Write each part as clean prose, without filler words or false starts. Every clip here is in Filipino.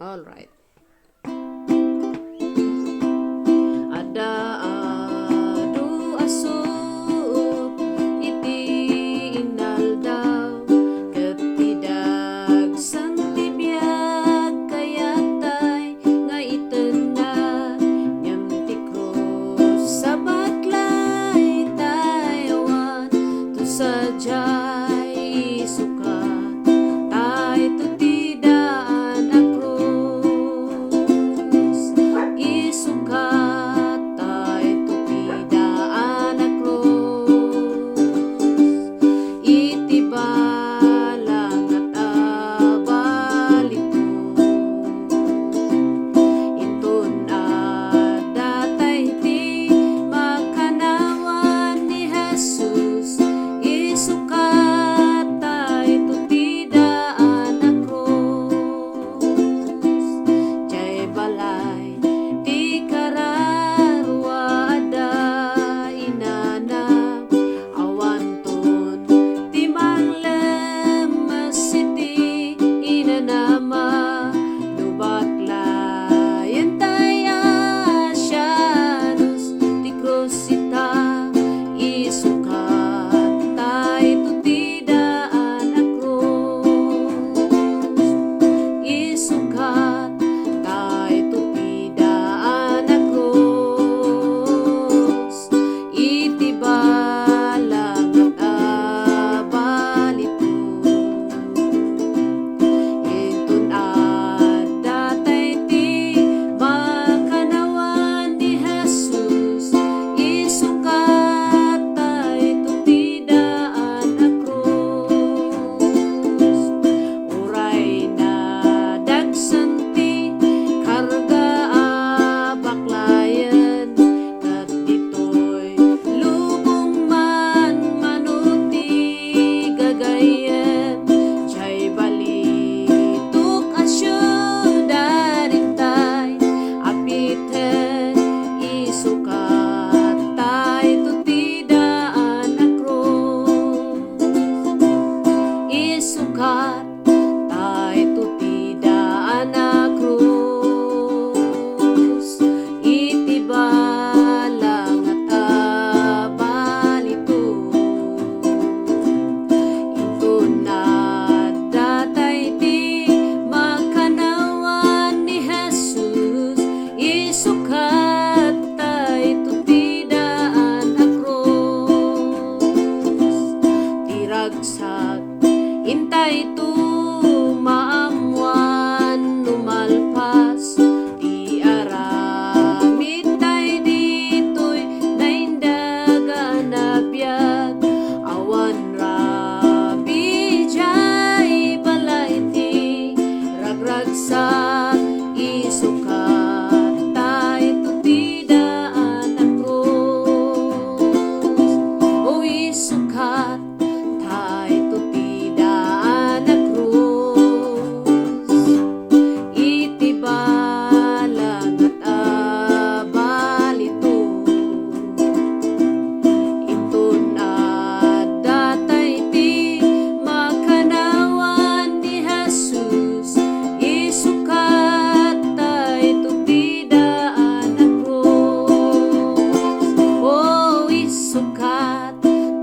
All right. Ada adu asup iti inaldaw ketidagsan ti biag kayatay nga itenda nyam ti krus sa baklay tayawan tu sajay isuka tay tu tidaan a krus isuka tay tu tidaan a krus iti balang at abalitu intun datay ti makanawan ni Jesus isukat tay tu tidaan a krus jay balay ti kararwa ada inanap awanton ti manglemes iti inanama lubaklayan tayo asyanos ti krusita isukat tay tu tidaan a krus isukat tay tu tidaan a krus iti balang at abalitu intun datay ti makanawan ni Jesus isukat tay tu tidaan a krus uray na dagsan ti karga baklayan kat ditoy lubong man manuti gagayen jay balituk asyo darintay apiten isukat tay tu tidaan a krus isukat tay tu tidaan a krus iti balang at abalitu intun datay ti makanawan ni Jesus isukat tay tu tidaan a krus tiragsag intay tu maamuan lumalpas ti aramid tay ditoy naindaga na biag awan rabi jay balay ti ragragsak isukat tay tu tidaan a krus o isukat tay tu tidaan a krus iti balang at abalitu intun datay ti makanawan ni Jesus isukat tay tu tidaan a krus o isukat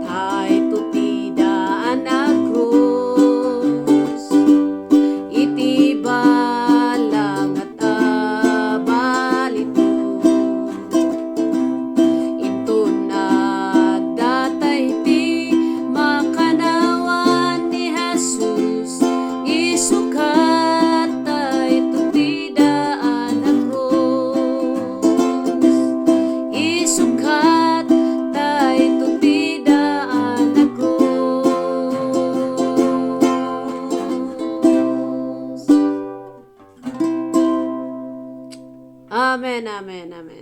tay tu tidaan a krus iti balang at abalitu intun datay ti makanawan ni Jesus isukat tay tu tidaan a krus isukat tay tu tidaan a krus. Amen, amen, amen.